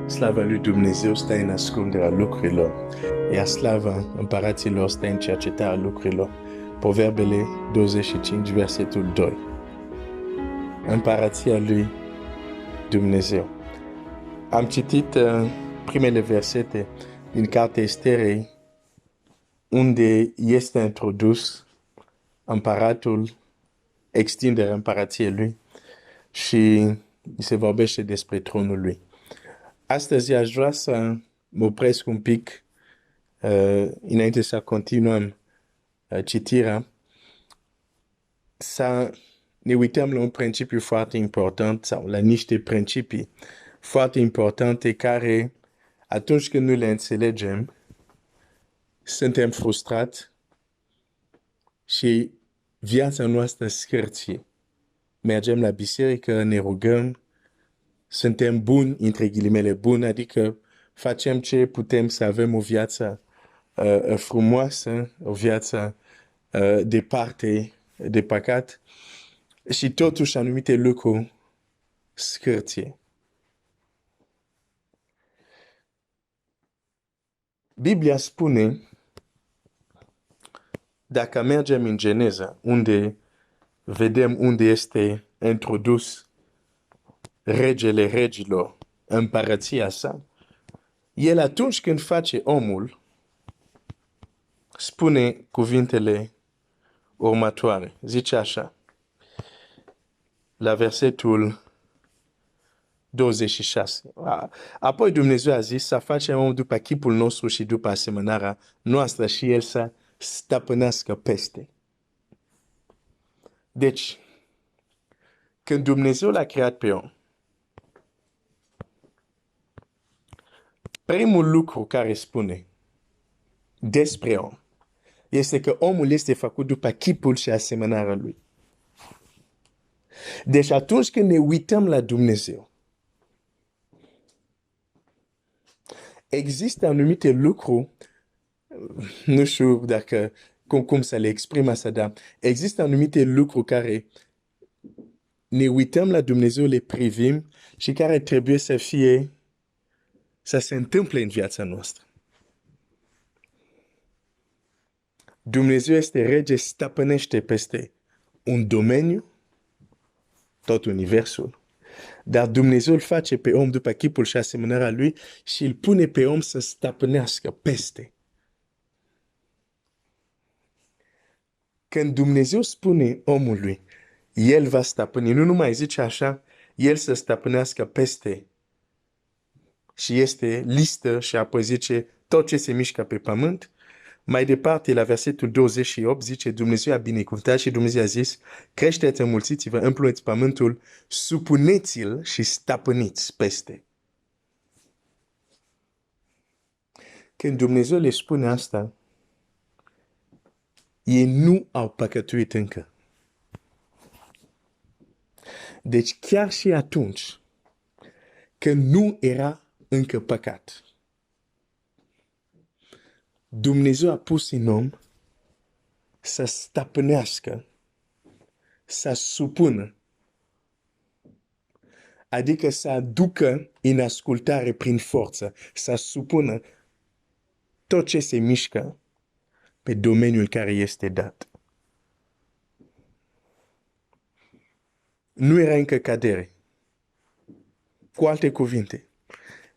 Slava lui Dumnezeu stă în ascunderea lucrurilor, iar slava împăraților stă în cercetarea lucrurilor. Proverbele 25, versetul 2. Împărația lui Dumnezeu. Am citit primele versete din cartea Esterei, unde este introdus împăratul, extinderea împărației lui și se vorbește despre tronul lui. Astăzi aș vrea să mă opresc un pic înainte să continuăm citirea, să ne uităm la un principiu foarte important sau la niște principii foarte importante care, atunci când nu le înțelegem, suntem frustrați și viața noastră scârție. Mergem la biserică, ne rugăm, suntem buni, între ghilimele buni, adică facem ce putem să avem o viață frumoasă, o viață departe de păcat și totuși anumite lucruri scârție. Biblia spune, dacă mergem în Geneza, unde vedem unde este introdus regele regilor, împărăția sa, el atunci când face omul, spune cuvintele următoare. Zice așa, la versetul 26. Apoi Dumnezeu a zis să facem om după chipul nostru și după asemănarea noastră și el să stăpânească peste. Deci, când Dumnezeu l-a creat pe om, primul lucru care spune despre om este că omul este făcut după chipul și asemănarea lui. Deci atunci când ne uităm la Dumnezeu, există anumite lucruri, nu știu dacă cum să le exprim asta, dar există anumite lucruri care ne uităm la Dumnezeu, le privim și care trebuie să se întâmple în viața noastră. Dumnezeu este rege, stăpânește peste un domeniu, tot universul, dar Dumnezeu îl face pe om după chipul și asemănarea lui și îl pune pe om să stăpânească peste. Când Dumnezeu spune omului, el va stăpâni, nu numai zice așa, el să stăpânească peste și este listă și apoi zice tot ce se mișcă pe pământ. Mai departe, la versetul 28, zice Dumnezeu a binecuvântat și Dumnezeu a zis, creșteți, înmulțiți-vă, împluiți pământul, supuneți-l și stăpâniți peste. Când Dumnezeu le spune asta, ei nu au păcătuit încă. Deci chiar și atunci, când nu era încă păcat, Dumnezeu a pus în om să stăpânească, să supună, adică să aducă în ascultare prin forță, să supună tot ce se mișcă pe domeniul care este dat. Nu era încă cădere. Cu alte cuvinte,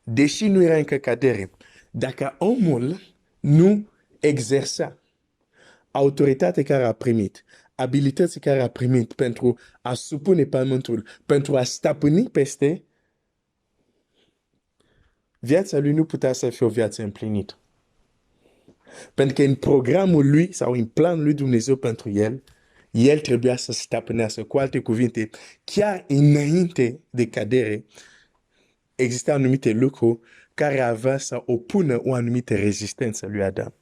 deși nu era încă cădere, dacă omul nu exersa autoritatea care a primit, abilității care a primit pentru a supune pământul, pentru a stăpâni peste, viața lui nu putea să fie o viață împlinită. Pentru că în programul lui sau în planul lui Dumnezeu pentru el, el trebuia să stăpânească. Cu alte cuvinte, chiar înainte de cădere, există anumite lucruri care avea să opună o anumită rezistență lui Adam.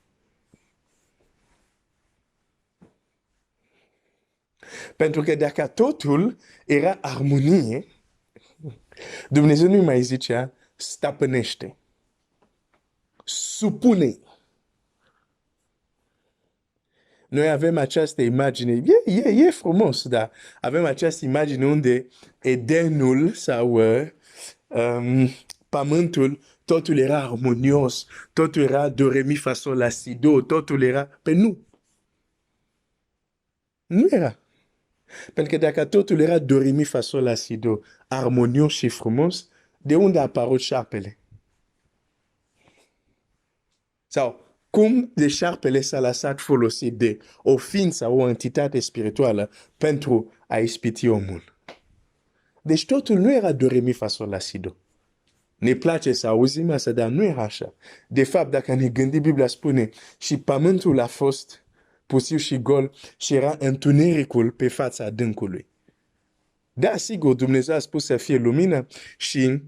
Pentru că dacă totul era armonie, Dumnezeu nu mai zicea stăpânește, supune. Noi avem această imagine, e frumos, dar avem această imagine unde Edenul sau pământul, totul era armonios, totul era do, re, mi, fa, sol, la, si, do, totul era... Pe nu. Nu era. Pentru că dacă totul era do, re, mi, fa, sol, la, si, do, armonios și frumos, de unde a apărut șarpele? Sau cum de șarpele s-a lăsat folosit de o ființă, o entitate spirituală pentru a ispiti omul? Deci totul nu era do, re, mi, fa, sol, la, si, do. Ne place să auzim asta, dar nu era așa. De fapt, dacă ne gândim, Biblia spune și pământul a fost pustiu și gol și era întunericul pe fața adâncului. Da, sigur, Dumnezeu a spus să fie lumină și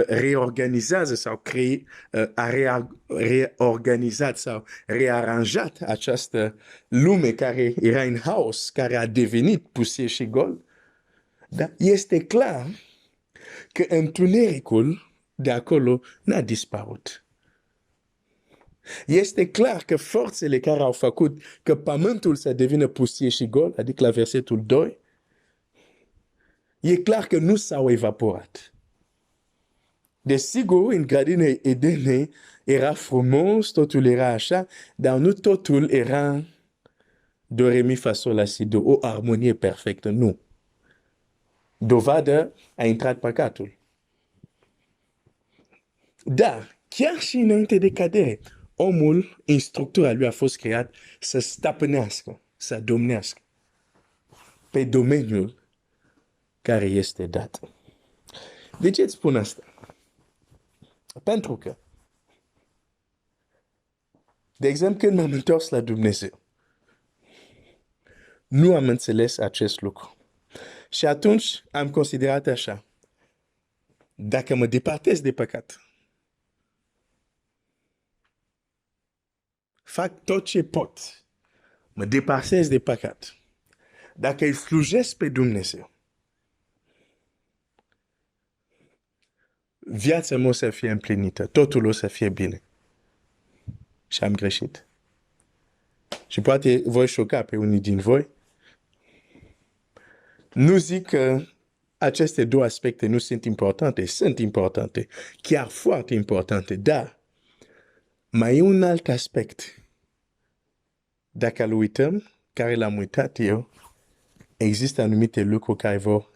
reorganizează sau a reorganizat sau rearanjat această lume care era în haos, care a devenit pustie și gol. Dar este clar că întunericul de acolo n-a dispărut. Este clar că forțele care au făcut că pământul să devină pustie și gol, adică la versetul 2, e clar că nu s-au evaporat. Desigur, în grădina Edene era frumos, totul era așa, dar nu totul era do, re, mi, fa, sol, la, si, do, o armonie perfectă, nu. Dovadă a intrat păcatul. Dar, chiar și înainte de cădere, omul, în structura lui a fost creat să stăpânească, să domnească pe domeniul care este dat. De ce îți spun asta? Pentru că, de exemplu, când m-am întors la Dumnezeu, nu am înțeles acest lucru. Și atunci am considerat așa: dacă mă depărtez de păcat, fac tot ce pot, mă depărtez de păcat, dacă îi slujesc pe Dumnezeu, viața mea o să fie împlinită, totul o să fie bine. Și am greșit. Și poate voi șoca pe unii din voi. Nu zic că aceste două aspecte nu sunt importante, chiar foarte importante, dar mai e un alt aspect. Dacă îl uităm, care l-am uitat eu, există anumite lucruri care vor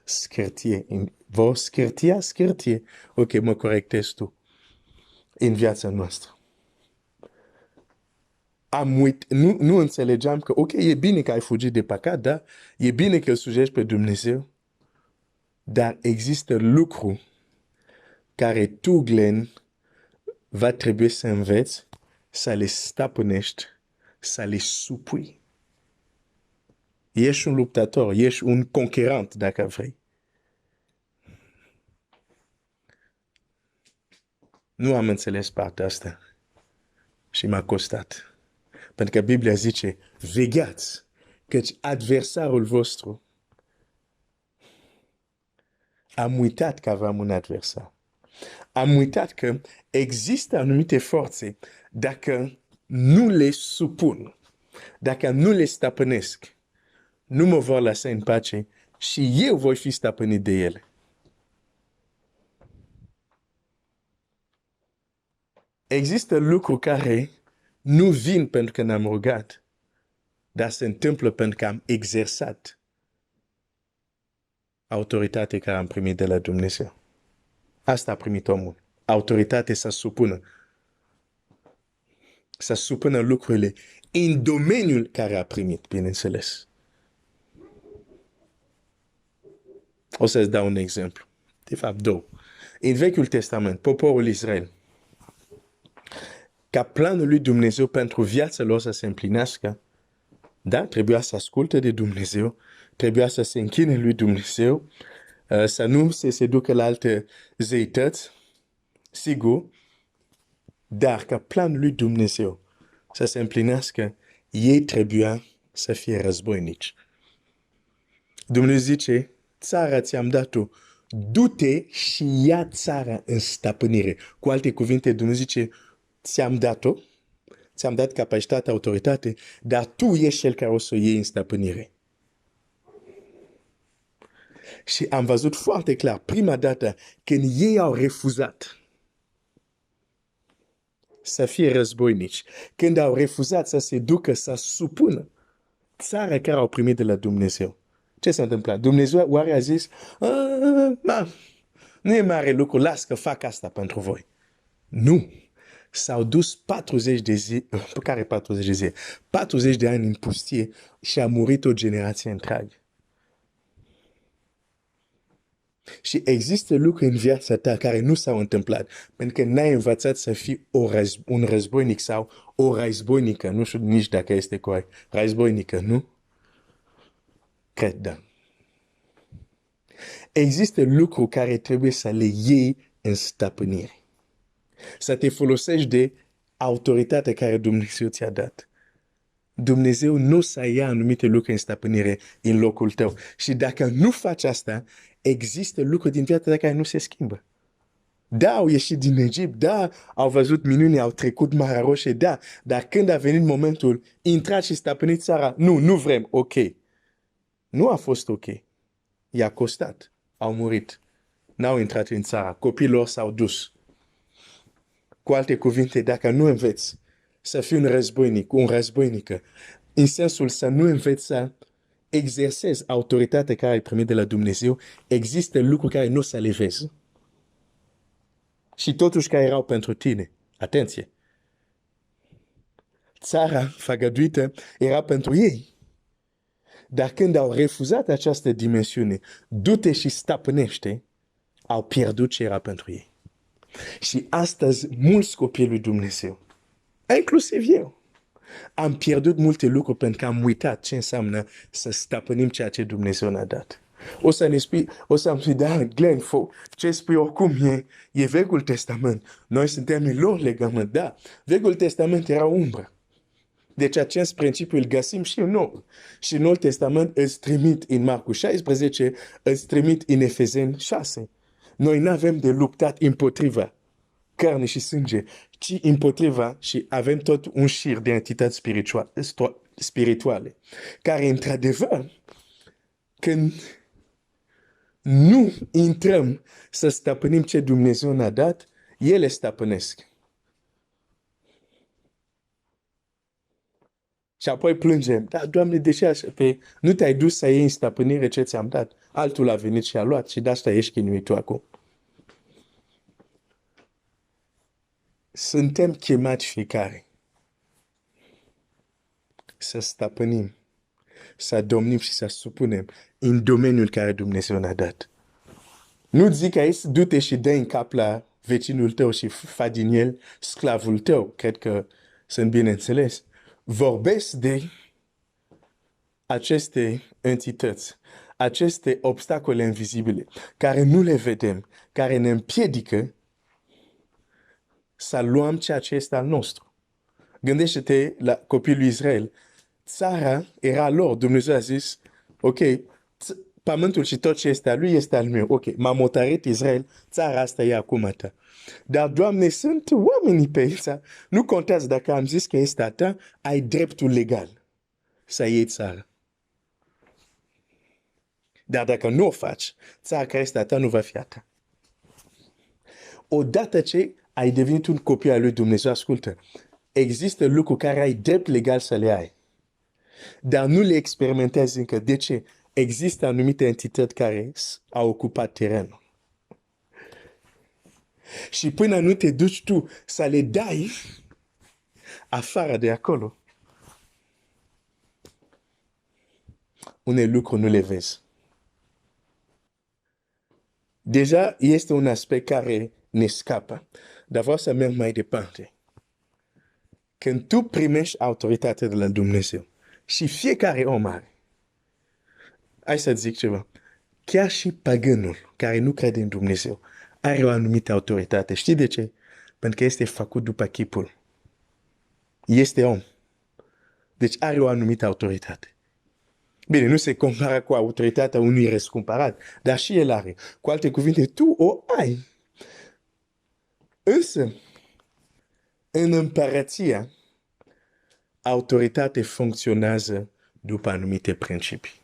scârtie, ok, mă corectez tu, în viața noastră. Nu înțelegeam că, ok, e bine că ai fugit de păcat, dar e bine că îl slujești pe Dumnezeu, dar există lucruri care tu, Glenn, va trebui să înveți, să le stăpânești, să le supui. Ești un luptător, ești un conquérant, dacă vrei. Nu am înțeles partea asta și m-a costat. Pentru că Biblia zice, vegheați, căci adversarul vostru, am uitat că aveam un adversar. Am uitat că există anumite forțe, dacă nu le supun, dacă nu le stăpânesc, nu mă vor lăsa în pace și eu voi fi stăpânit de ele. Există lucruri care nu vin pentru că ne-am rugat, dar se întâmplă pentru că am exersat autoritatea care am primit de la Dumnezeu. Asta a primit omul. Autoritate să supună lucrurile în domeniul care a primit, bineînțeles. O să-ți dau un exemplu. De fapt, două. În Vechiul Testament, poporul Israel, ca planul lui Dumnezeu pentru viața lor să se împlinească, da, trebuia să asculte de Dumnezeu, trebuia să se închine lui Dumnezeu, să nu se ducă la alte zeități, sigur, dar ca planul lui Dumnezeu să se împlinească, ei trebuia să fie războinici. Dumnezeu zice, țara ți-am dat-o, du-te și ia țara în stăpânire. Cu alte cuvinte, Dumnezeu zice, ți-am dat-o, ți-am dat capacitate, autoritate, dar tu ești cel care o să o iei în stăpânire. Și am văzut foarte clar, prima dată, când ei au refuzat să fie războinici. Când au refuzat să se ducă să supună țara care au primit de la Dumnezeu. Ce s-a întâmplat? Dumnezeu oare a zis, nu e mare lucru, las că fac asta pentru voi. Nu. S-au dus 40 de zile, pe care 40 de zile? 40 de ani în pustie și a murit o generație întreagă. Și există lucruri în viața ta care nu s-au întâmplat, pentru că n-ai învățat să fii un războinic sau o războinică, nu știu nici dacă este corect. Războinică, nu? Cred, da. Există lucruri care trebuie să le iei în stăpânire. Să te folosești de autoritatea care Dumnezeu ți-a dat. Dumnezeu nu să ia anumite lucruri în stăpânire în locul tău. Și dacă nu faci asta, există lucruri din viața ta care nu se schimbă. Da, au ieșit din Egipt, da, au văzut minuni, au trecut Marea Roșie, da, dar când a venit momentul, intrați și stăpâniți țara, nu vrem, ok. Nu a fost ok. I-a costat. Au murit. N-au intrat în țara. Copiii lor s-au dus. Cu alte cuvinte, dacă nu înveți să fii un războinic, un războinică, în sensul să nu înveți să exersezi autoritatea care ai primit de la Dumnezeu, există lucruri care nu să le vezi. Și totuși care erau pentru tine. Atenție! Țara făgăduită era pentru ei. Dar când au refuzat această dimensiune, du-te și stăpânește, au pierdut ce era pentru ei. Și astăzi, mulți copii lui Dumnezeu, inclusiv eu, am pierdut multe lucruri pentru că am uitat ce înseamnă să stăpânim ceea ce Dumnezeu ne-a dat. O să-mi spui, da, Glenn, ce spui oricum e Vechiul Testament. Noi suntem în lor legământ, da. Vechiul Testament era umbră. Deci acest principiu îl găsim și în nou. Și în Noul Testament îți trimit în Marcu 16, îți trimit în Efeseni 6. Noi nu avem de luptat împotriva carne și sânge, ci împotriva și avem tot un șir de entități spirituale, care într-adevăr, când nu intrăm să stăpânim ce Dumnezeu ne-a dat, ele stăpânesc. Și apoi plângem, da, Doamne, de ce așa? Nu te-ai dus să iei în stăpânire ce ți-am dat. Altul a venit și a luat și de asta ești chinuit tu acum. Suntem chemați fiecare să stăpânim, să domnim și să supunem în domeniul care Dumnezeu ne-a dat. Nu zic aici, du-te și dă în cap la vecinul tău și fa din el sclavul tău. Cred că sunt bine înțeles. Vorbesc de aceste entități, aceste obstacole invizibile, care nu le vedem, care ne împiedică să luăm ceea ce este al nostru. Gândește-te la copilul lui Israel. Țara era lor. Dumnezeu a zis, ok, pământul și tot ce este al lui este al meu. Ok, m-am hotărât Israel, țara asta e acum a ta. Dar, Doamne, sunt oamenii pe aici. Nu contează dacă am zis că este a ta, ai dreptul legal să iei țara. Dar dacă nu o faci, țara care este a ta nu va fi a ta. Odată ce ai devenit un copil al lui Dumnezeu, ascultă, există lucruri care ai drept legal să le ai. Dar nu le experimentezi încă. De ce? Există anumite entități care au ocupat terenul. Și până nu te duci tu să le dai afară de acolo, unele lucruri nu le vezi. Deja este un aspect care ne scapă. Dar vreau să merg mai departe. Când tu primești autoritatea de la Dumnezeu și fiecare om are, hai să zic ceva, chiar și pagânul care nu crede în Dumnezeu are o anumită autoritate. Știi de ce? Pentru că este făcut după chipul. Este om. Deci are o anumită autoritate. Bine, nu se compară cu autoritatea unui răscumpărat, dar și el are. Cu alte cuvinte, tu o ai. Însă, în împărăția, autoritatea funcționează după anumite principii.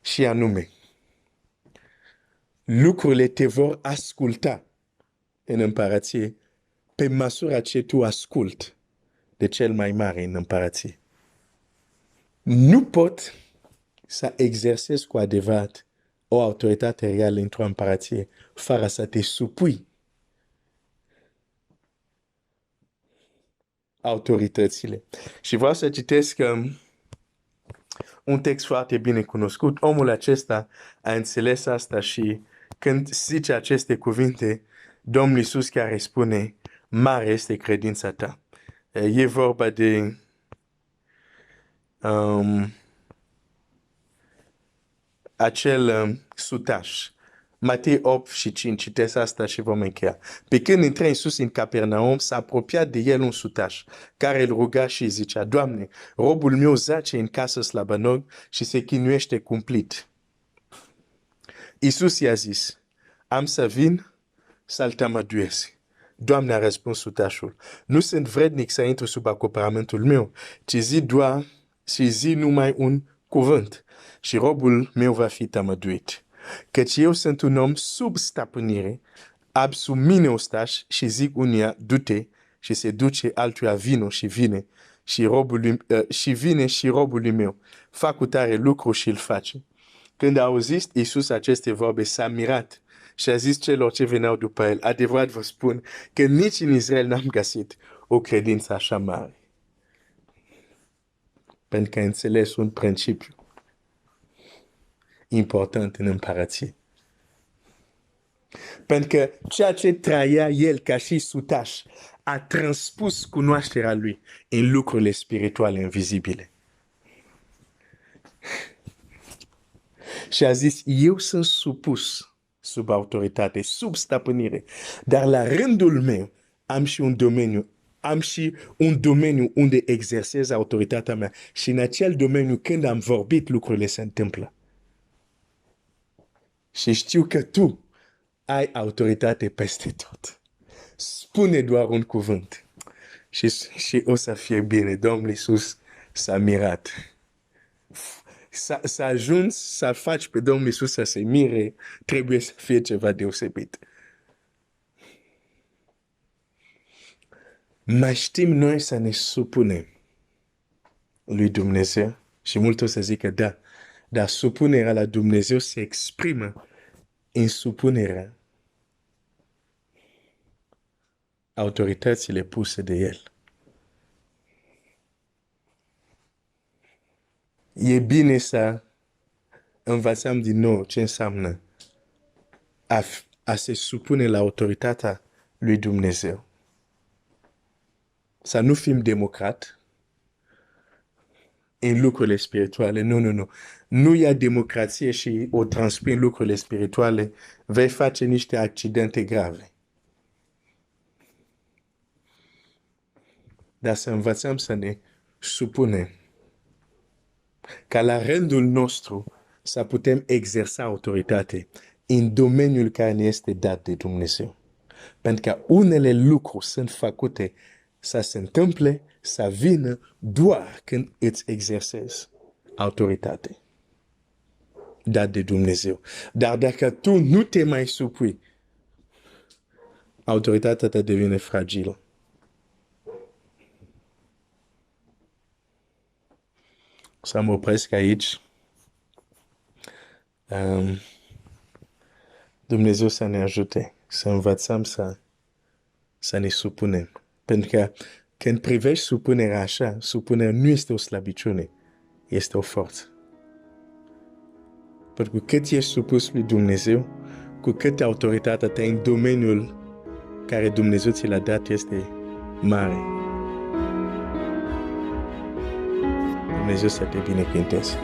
Și anume, lucrurile te vor asculta în împărăție pe măsură ce tu ascult de cel mai mare în împărăție. Nu pot să exersezi cu adevărat o autoritate reală într-o împărăție fără să te supui autoritățile. Și vreau să citesc un text foarte bine cunoscut. Omul acesta a înțeles asta și când zice aceste cuvinte, Domnul Iisus care spune, mare este credința ta. E vorba de acel sutaș. Matei 8 și 5, citesc asta și vom încheia. Pe când intră Iisus în Capernaum, s-a apropiat de el un sutaș, care îl ruga și zicea, Doamne, robul meu zace în casă slăbănog și se chinuiește cumplit. Iisus i-a zis, am să vin să-l tămăduiesc. Doamne, a răspuns sutașul, nu sunt vrednic să intru sub acoperământul meu, ci zi numai un cuvânt și robul meu va fi tămăduit. Căci eu sunt un om sub stăpânire, ab sub mine ostaș și zic unuia, du-te, și se duce, altuia vino și vine și robului meu. Fac cu tare lucru și îl face. Când a auzit Iisus aceste vorbe, s-a mirat și a zis celor ce veneau după el, adevărat vă spun că nici în Israel n-am găsit o credință așa mare. Pentru că a înțeles un principiu important în împărăție. Pentru că ceea ce trăia el ca și sutaș a transpus cunoașterea lui în lucrurile spirituale invizibile. Și a zis, eu sunt supus sub autoritate, sub stăpânire, dar la rândul meu am și un domeniu unde exersez autoritatea mea și în acel domeniu când am vorbit lucrurile se întâmplă. Și știu că tu ai autoritate peste tot. Spune doar un cuvânt și o să fie bine. Domnul Iisus s-a mirat. Să ajungi să faci pe Domnul Iisus să se mire, trebuie să fie ceva deosebit. Mai știm noi să ne supunem lui Dumnezeu și mult o să zică da, dar supunerea la Dumnezeu se exprimă în supunerea autoritățile puse de El. E bine să învățăm din nou ce înseamnă a se supune la autoritatea lui Dumnezeu. Să nu fim democrat în lucrurile spirituale. Nu. Nu e democrație și o transpui în lucrurile spirituale, vei face niște accidente grave. Dar să învățăm să ne supunem ca la rândul nostru să putem exersa autoritate în domeniul care ne este dat de Dumnezeu. Pentru că unele lucruri sunt făcute să se întâmple, să vină doar când îți exersezi autoritate dat de Dumnezeu. Dar dacă tu nu te mai supui, autoritatea ta devine fragilă. Să mă opresc aici. Dumnezeu să ne ajute, să învățăm să ne supunem. Pentru că când privești supunerea așa, supunerea nu este o slăbiciune, este o forță. Pentru că cât ești supus lui Dumnezeu, cu cât autoritatea ta în domeniul care Dumnezeu ți l-a dat este mare. Dumnezeu să te binecuvânteze.